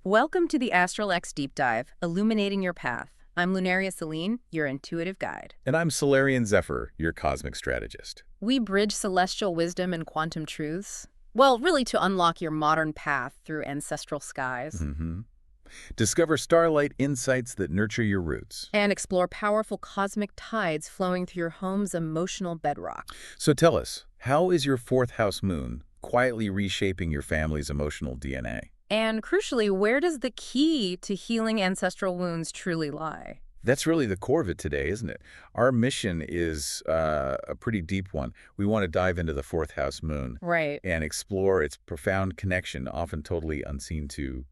Welcome to the ASTRALX Deep Dive, illuminating your path. I'm Lunaria Selene, your intuitive guide. And I'm Solarian Zephyr, your cosmic strategist. We bridge celestial wisdom and quantum truths. Well, really to unlock your modern path through ancestral skies. Discover starlight insights that nurture your roots. And explore powerful cosmic tides flowing through your home's emotional bedrock. So tell us, how is your fourth house moon quietly reshaping your family's emotional DNA? And crucially, where does the key to healing ancestral wounds truly lie? That's really the core of it today, isn't it? Our mission is a pretty deep one. We want to dive into the fourth house moon Right. and explore its profound connection, often totally unseen to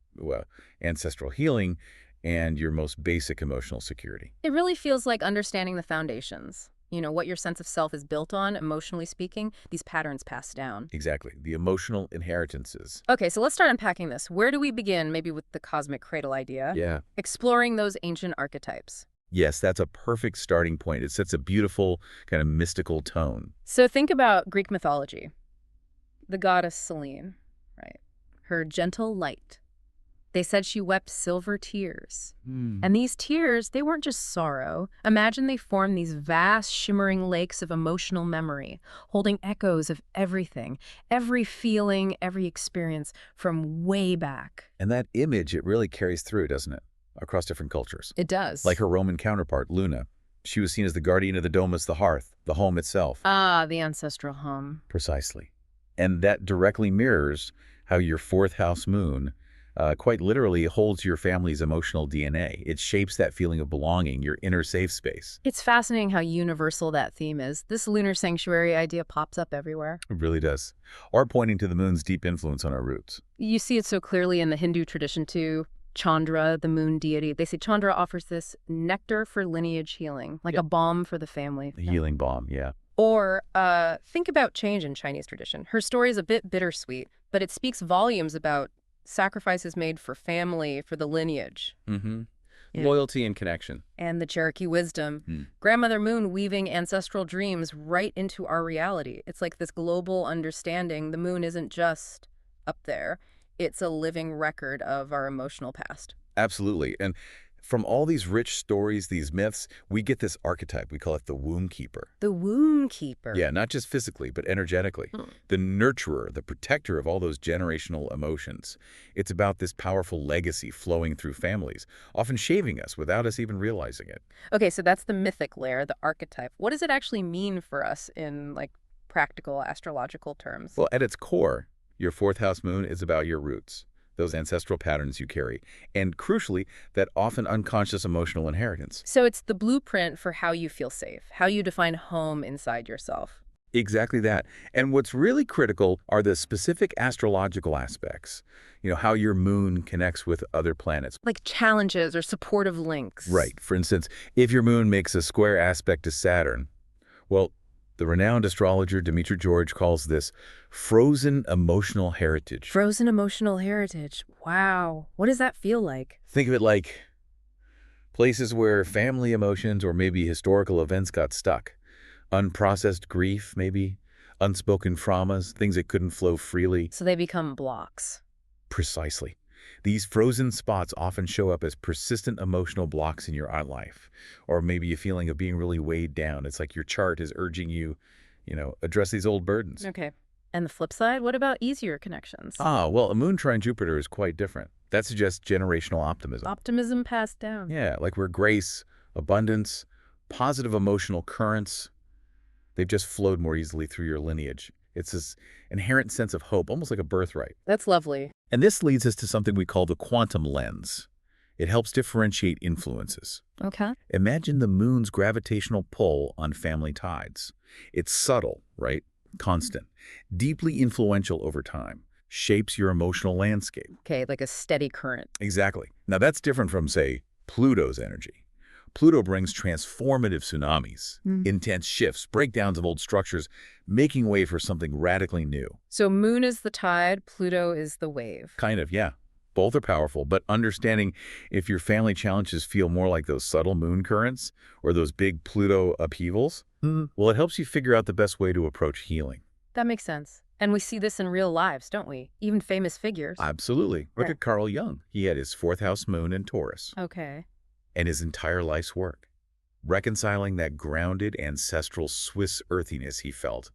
ancestral healing and your most basic emotional security. It really feels like understanding the foundations. You know, what your sense of self is built on, emotionally speaking, these patterns pass down. Exactly. The emotional inheritances. Okay, so let's start unpacking this. Where do we begin? Maybe with the cosmic cradle idea. Yeah. Exploring those ancient archetypes. Yes, that's a perfect starting point. It sets a beautiful kind of mystical tone. So think about Greek mythology. The goddess Selene, right? Her gentle light. They said she wept silver tears. And these tears, they weren't just sorrow. Imagine they formed these vast, shimmering lakes of emotional memory, holding echoes of everything, every feeling, every experience from way back. And that image, it really carries through, doesn't it? Across different cultures. It does. Like her Roman counterpart, Luna. She was seen as the guardian of the domus, the hearth, the home itself. Ah, the ancestral home. Precisely. And that directly mirrors how your fourth house moon quite literally holds your family's emotional DNA. It shapes that feeling of belonging, your inner safe space. It's fascinating how universal that theme is. This lunar sanctuary idea pops up everywhere. It really does. Or pointing to the moon's deep influence on our roots. You see it so clearly in the Hindu tradition too. Chandra, the moon deity. They say Chandra offers this nectar for lineage healing, like a balm for the family. The healing balm, yeah. Or think about change in Chinese tradition. Her story is a bit bittersweet, but it speaks volumes about sacrifices made for family, for the lineage. Yeah. Loyalty and connection. And the Cherokee wisdom. Grandmother Moon weaving ancestral dreams right into our reality. It's like this global understanding. The moon isn't just up there. It's a living record of our emotional past. Absolutely. And from all these rich stories, these myths, we get this archetype. We call it the womb keeper. The womb keeper. Yeah, not just physically, but energetically. The nurturer, the protector of all those generational emotions. It's about this powerful legacy flowing through families, often shaping us without us even realizing it. Okay, so that's the mythic layer, the archetype. What does it actually mean for us in, like, practical astrological terms? Well, at its core, your fourth house moon is about your roots, those ancestral patterns you carry, and crucially, that often unconscious emotional inheritance. So it's the blueprint for how you feel safe, how you define home inside yourself. Exactly that. And what's really critical are the specific astrological aspects. You know, how your moon connects with other planets. Like challenges or supportive links. Right. For instance, if your moon makes a square aspect to Saturn, well, the renowned astrologer Dimitri George calls this frozen emotional heritage. Frozen emotional heritage. Wow. What does that feel like? Think of it like places where family emotions or maybe historical events got stuck. Unprocessed grief, maybe. Unspoken traumas, things that couldn't flow freely. So they become blocks. Precisely. These frozen spots often show up as persistent emotional blocks in your own life, or maybe a feeling of being really weighed down. It's like your chart is urging you, address these old burdens. Okay. And the flip side, what about easier connections? Well, a moon trine Jupiter is quite different. That suggests generational optimism. Optimism passed down. Yeah, like where grace, abundance, positive emotional currents, they've just flowed more easily through your lineage. It's this inherent sense of hope, almost like a birthright. That's lovely. And this leads us to something we call the quantum lens. It helps differentiate influences. Okay. Imagine the moon's gravitational pull on family tides. It's subtle, right? Constant. Deeply influential over time. Shapes your emotional landscape. Okay, like a steady current. Exactly. Now that's different from, say, Pluto's energy. Pluto brings transformative tsunamis, intense shifts, breakdowns of old structures, making way for something radically new. So moon is the tide, Pluto is the wave. Kind of, yeah. Both are powerful, but understanding if your family challenges feel more like those subtle moon currents or those big Pluto upheavals, well, it helps you figure out the best way to approach healing. That makes sense. And we see this in real lives, don't we? Even famous figures. Absolutely. Look Right. at Carl Jung. He had his fourth house moon in Taurus, Okay. and his entire life's work, reconciling that grounded ancestral Swiss earthiness he felt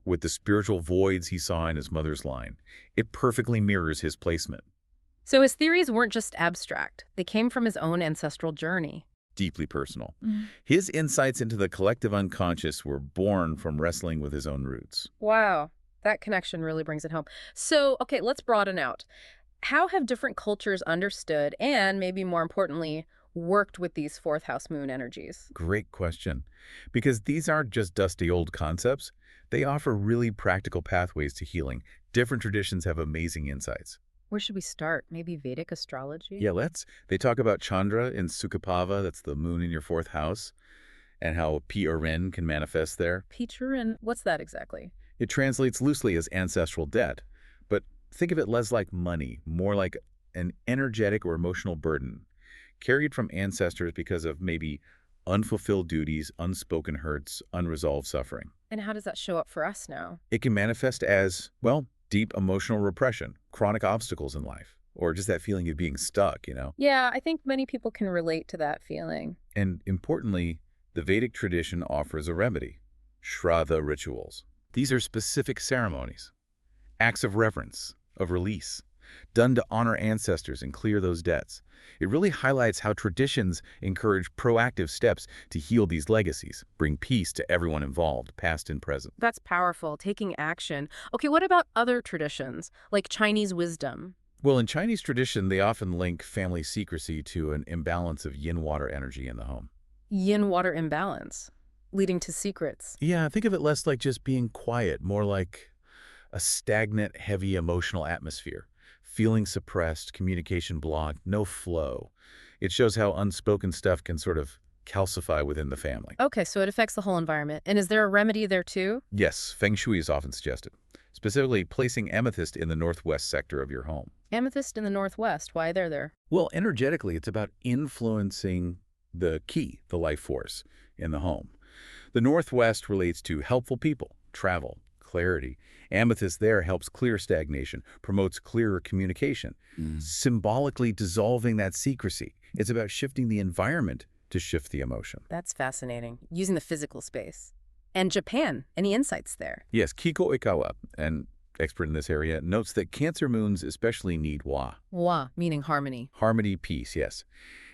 with the spiritual voids he saw in his mother's line. It perfectly mirrors his placement. So his theories weren't just abstract. They came from his own ancestral journey. Deeply personal. Mhm. His insights into the collective unconscious were born from wrestling with his own roots. Wow. That connection really brings it home. So, okay, let's broaden out. How have different cultures understood and, maybe more importantly, worked with these fourth house moon energies? Great question. Because these aren't just dusty old concepts, they offer really practical pathways to healing. Different traditions have amazing insights. Where should we start? Maybe Vedic astrology? Yeah, they talk about Chandra in Sukapava, that's the moon in your fourth house, and how PRN can manifest there. Peter, and what's that exactly? It translates loosely as ancestral debt, but think of it less like money, more like an energetic or emotional burden, carried from ancestors because of maybe unfulfilled duties, unspoken hurts, unresolved suffering. And how does that show up for us now? It can manifest as, well, deep emotional repression, chronic obstacles in life, or just that feeling of being stuck. Yeah, I think many people can relate to that feeling. And importantly, the Vedic tradition offers a remedy, Shraddha rituals. These are specific ceremonies, acts of reverence, of release, done to honor ancestors and clear those debts. It really highlights how traditions encourage proactive steps to heal these legacies, bring peace to everyone involved, past and present. That's powerful, taking action. Okay, what about other traditions, like Chinese wisdom? Well, in Chinese tradition, they often link family secrecy to an imbalance of yin-water energy in the home. Yin-water imbalance, leading to secrets. Yeah, think of it less like just being quiet, more like a stagnant, heavy emotional atmosphere. Feeling suppressed, communication blocked, no flow. It shows how unspoken stuff can sort of calcify within the family. Okay, so it affects the whole environment. And is there a remedy there too? Yes, Feng Shui is often suggested, specifically placing amethyst in the northwest sector of your home. Amethyst in the northwest, why they're there? Well, energetically, it's about influencing the key, the life force, in the home. The northwest relates to helpful people, travel, clarity. Amethyst there helps clear stagnation, promotes clearer communication, symbolically dissolving that secrecy. It's about shifting the environment to shift the emotion. That's fascinating, using the physical space. And Japan, any insights there? Yes, Kiko Ikawa, an expert in this area, notes that Cancer moons especially need wa. Wa, meaning harmony. Harmony, peace, yes.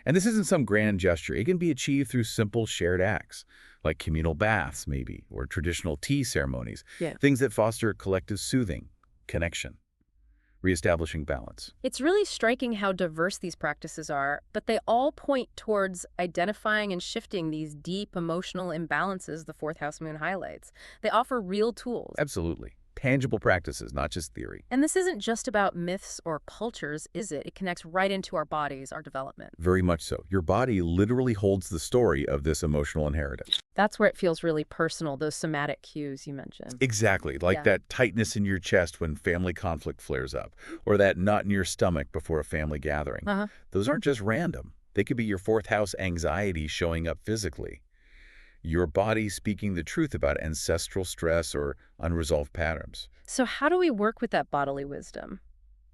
And this isn't some grand gesture. It can be achieved through simple shared acts, like communal baths, maybe, or traditional tea ceremonies. Yeah. Things that foster collective soothing, connection, reestablishing balance. It's really striking how diverse these practices are, but they all point towards identifying and shifting these deep emotional imbalances the fourth house moon highlights. They offer real tools. Absolutely. Tangible practices, not just theory. And this isn't just about myths or cultures, is it? It connects right into our bodies, our development. Very much so. Your body literally holds the story of this emotional inheritance. That's where it feels really personal, those somatic cues you mentioned. Exactly, like Yeah. that tightness in your chest when family conflict flares up, or that knot in your stomach before a family gathering. Uh-huh. Those aren't just random. They could be your fourth house anxiety showing up physically. Your body speaking the truth about ancestral stress or unresolved patterns. So how do we work with that bodily wisdom?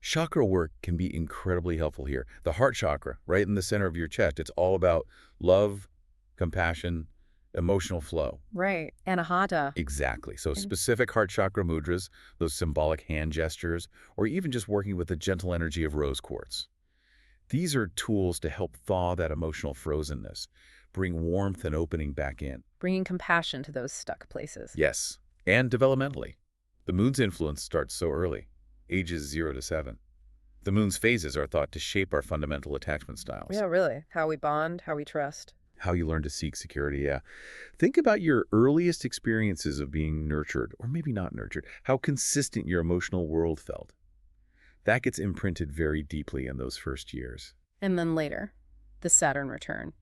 Chakra work can be incredibly helpful here. The heart chakra, right in the center of your chest, it's all about love, compassion, emotional flow. Right. Anahata. Exactly. So specific heart chakra mudras, those symbolic hand gestures, or even just working with the gentle energy of rose quartz. These are tools to help thaw that emotional frozenness, bring warmth and opening back in. Bringing compassion to those stuck places. Yes, and developmentally. The moon's influence starts so early, ages 0 to 7. The moon's phases are thought to shape our fundamental attachment styles. Yeah, really. How we bond, how we trust. How you learn to seek security, yeah. Think about your earliest experiences of being nurtured, or maybe not nurtured, how consistent your emotional world felt. That gets imprinted very deeply in those first years. And then later, the Saturn return.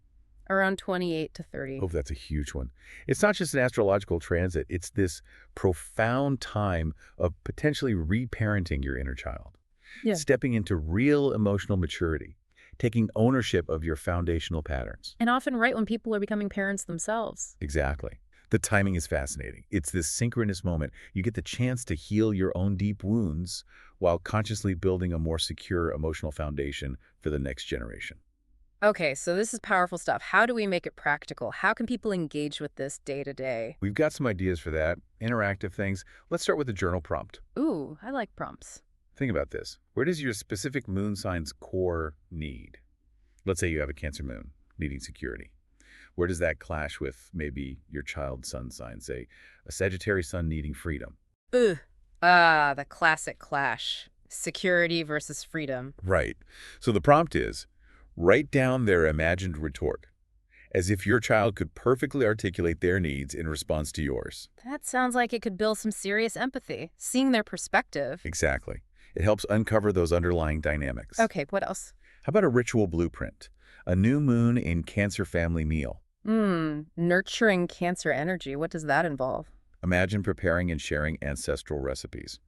Around 28 to 30. Oh, that's a huge one. It's not just an astrological transit. It's this profound time of potentially reparenting your inner child. Yeah. Stepping into real emotional maturity, taking ownership of your foundational patterns. And often right when people are becoming parents themselves. Exactly. The timing is fascinating. It's this synchronous moment. You get the chance to heal your own deep wounds while consciously building a more secure emotional foundation for the next generation. Okay, so this is powerful stuff. How do we make it practical? How can people engage with this day to day? We've got some ideas for that, interactive things. Let's start with the journal prompt. Ooh, I like prompts. Think about this. Where does your specific moon sign's core need? Let's say you have a Cancer moon needing security. Where does that clash with maybe your child's sun sign, say a Sagittarius sun needing freedom? Ugh. Ah, the classic clash. Security versus freedom. Right. So the prompt is, write down their imagined retort, as if your child could perfectly articulate their needs in response to yours. That sounds like it could build some serious empathy, seeing their perspective. Exactly. It helps uncover those underlying dynamics. Okay, what else? How about a ritual blueprint? A new moon in Cancer family meal. Nurturing Cancer energy. What does that involve? Imagine preparing and sharing ancestral recipes.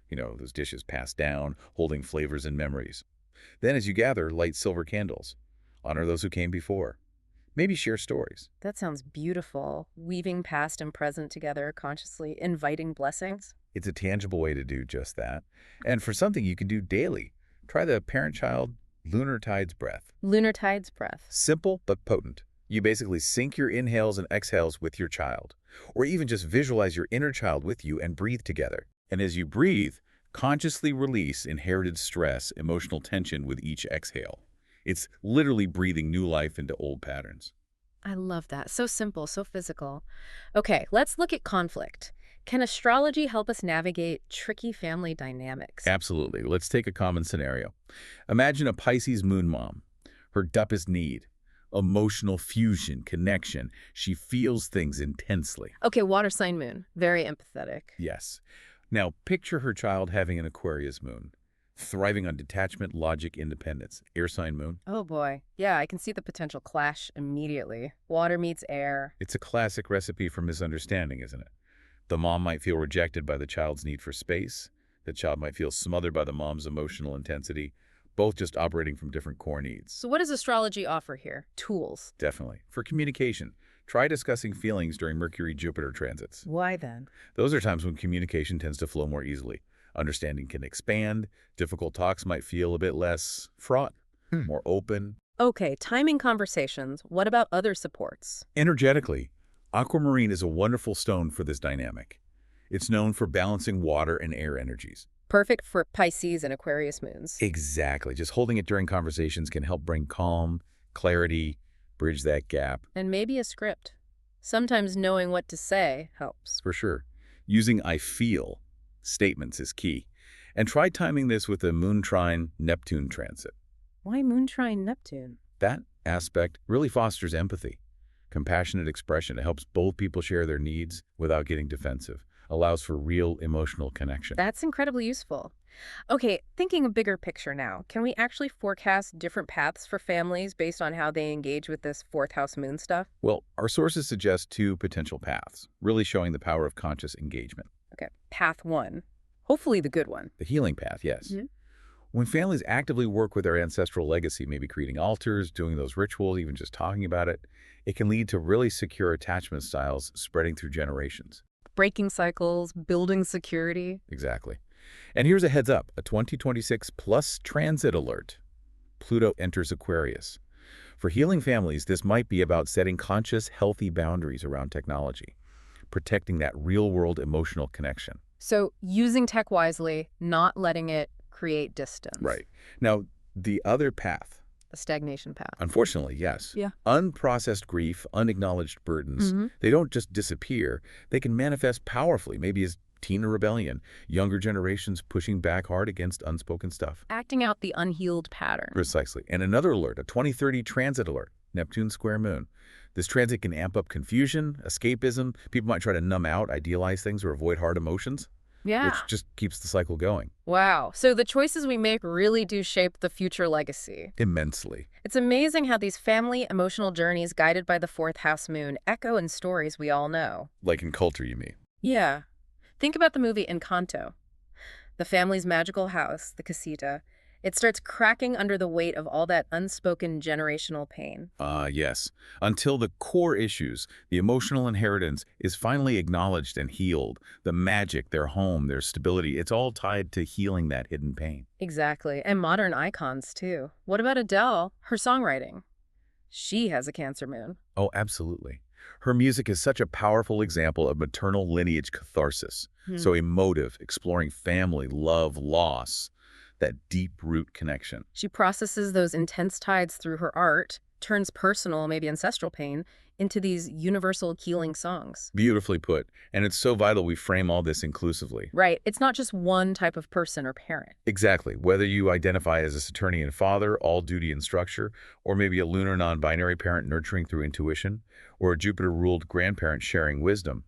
You know, those dishes passed down, holding flavors and memories. Then as you gather, light silver candles. Honor those who came before. Maybe share stories. That sounds beautiful. Weaving past and present together, consciously inviting blessings. It's a tangible way to do just that. And for something you can do daily, try the parent-child lunar tides breath. Lunar tides breath. Simple but potent. You basically sync your inhales and exhales with your child, or even just visualize your inner child with you and breathe together. And as you breathe, consciously release inherited stress, emotional tension with each exhale. It's literally breathing new life into old patterns. I love that. So simple, so physical. Okay, let's look at conflict. Can astrology help us navigate tricky family dynamics? Absolutely. Let's take a common scenario. Imagine a Pisces moon mom. Her deepest need, emotional fusion, connection. She feels things intensely. Okay, water sign moon. Very empathetic. Yes. Now, picture her child having an Aquarius moon, thriving on detachment, logic, independence. Air sign moon. Oh boy. Yeah, I can see the potential clash immediately. Water meets air. It's a classic recipe for misunderstanding, isn't it? The mom might feel rejected by the child's need for space. The child might feel smothered by the mom's emotional intensity, both just operating from different core needs. So what does astrology offer here? Tools. Definitely. For communication, try discussing feelings during Mercury-Jupiter transits. Why then? Those are times when communication tends to flow more easily. Understanding can expand. Difficult talks might feel a bit less fraught, more open. Okay, timing conversations. What about other supports? Energetically, aquamarine is a wonderful stone for this dynamic. It's known for balancing water and air energies. Perfect for Pisces and Aquarius moons. Exactly. Just holding it during conversations can help bring calm, clarity, bridge that gap. And maybe a script. Sometimes knowing what to say helps. For sure. Using I feel statements is key. And try timing this with a moon trine Neptune transit. Why moon trine Neptune? That aspect really fosters empathy, compassionate expression. It helps both people share their needs without getting defensive, allows for real emotional connection. That's incredibly useful. Okay, thinking a bigger picture now, can we actually forecast different paths for families based on how they engage with this fourth house moon stuff? Well, our sources suggest two potential paths, really showing the power of conscious engagement. Okay, path one. Hopefully the good one. The healing path, yes. When families actively work with their ancestral legacy, maybe creating altars, doing those rituals, even just talking about it, it can lead to really secure attachment styles spreading through generations. Breaking cycles, building security. Exactly. And here's a heads up, a 2026 plus transit alert. Pluto enters Aquarius. For healing families, this might be about setting conscious, healthy boundaries around technology, protecting that real-world emotional connection. So using tech wisely, not letting it create distance. Right. Now, the other path. The stagnation path. Unfortunately, yes. Yeah. Unprocessed grief, unacknowledged burdens, they don't just disappear. They can manifest powerfully, maybe as teen rebellion, younger generations pushing back hard against unspoken stuff. Acting out the unhealed pattern. Precisely. And another alert, a 2030 transit alert, Neptune square moon. This transit can amp up confusion, escapism. People might try to numb out, idealize things, or avoid hard emotions. Yeah. Which just keeps the cycle going. Wow. So the choices we make really do shape the future legacy. Immensely. It's amazing how these family emotional journeys guided by the fourth house moon echo in stories we all know. Like in culture, you mean? Yeah. Think about the movie Encanto. The family's magical house, the casita, It starts cracking under the weight of all that unspoken generational pain. Yes. Until the core issues, the emotional inheritance, is finally acknowledged and healed. The magic, their home, their stability, it's all tied to healing that hidden pain. Exactly. And modern icons, too. What about Adele? Her songwriting. She has a Cancer moon. Oh, absolutely. Her music is such a powerful example of maternal lineage catharsis. So emotive, exploring family, love, loss, that deep root connection. She processes those intense tides through her art, turns personal, maybe ancestral pain, into these universal healing songs. Beautifully put. And it's so vital we frame all this inclusively. Right. It's not just one type of person or parent. Exactly. Whether you identify as a Saturnian father, all duty and structure, or maybe a lunar non-binary parent nurturing through intuition, or a Jupiter-ruled grandparent sharing wisdom,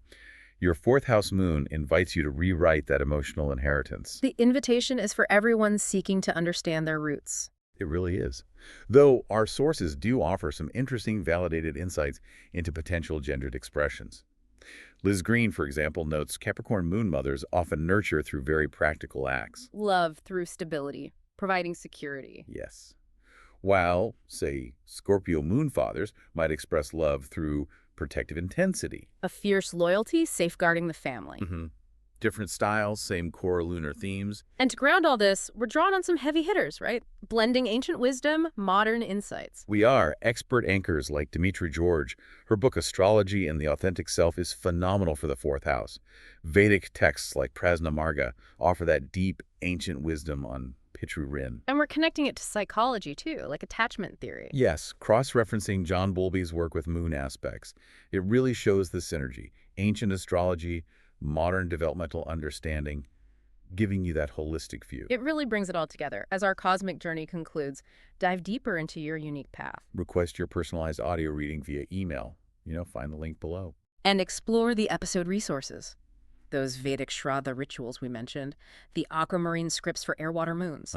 your fourth house moon invites you to rewrite that emotional inheritance. The invitation is for everyone seeking to understand their roots. It really is. Though our sources do offer some interesting validated insights into potential gendered expressions. Liz Green, for example, notes Capricorn moon mothers often nurture through very practical acts. Love through stability, providing security. Yes. While, say, Scorpio moon fathers might express love through protective intensity. A fierce loyalty safeguarding the family. Different styles, same core lunar themes. And to ground all this, we're drawing on some heavy hitters, right? Blending ancient wisdom, modern insights. We are expert anchors like Dimitri George. Her book Astrology and the Authentic Self is phenomenal for the fourth house. Vedic texts like Prasna Marga offer that deep, ancient wisdom on Pitru Rin. And we're connecting it to psychology, too, like attachment theory. Yes, cross-referencing John Bowlby's work with moon aspects. It really shows the synergy. Ancient astrology, modern developmental understanding, giving you that holistic view. It really brings it all together. As our cosmic journey concludes, dive deeper into your unique path. Request your personalized audio reading via email. Find the link below. And explore the episode resources. Those Vedic Shraddha rituals we mentioned, the aquamarine scripts for air-water moons.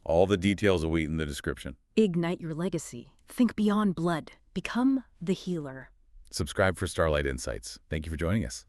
All the details await in the description. Ignite your legacy. Think beyond blood. Become the healer. Subscribe for Starlight Insights. Thank you for joining us.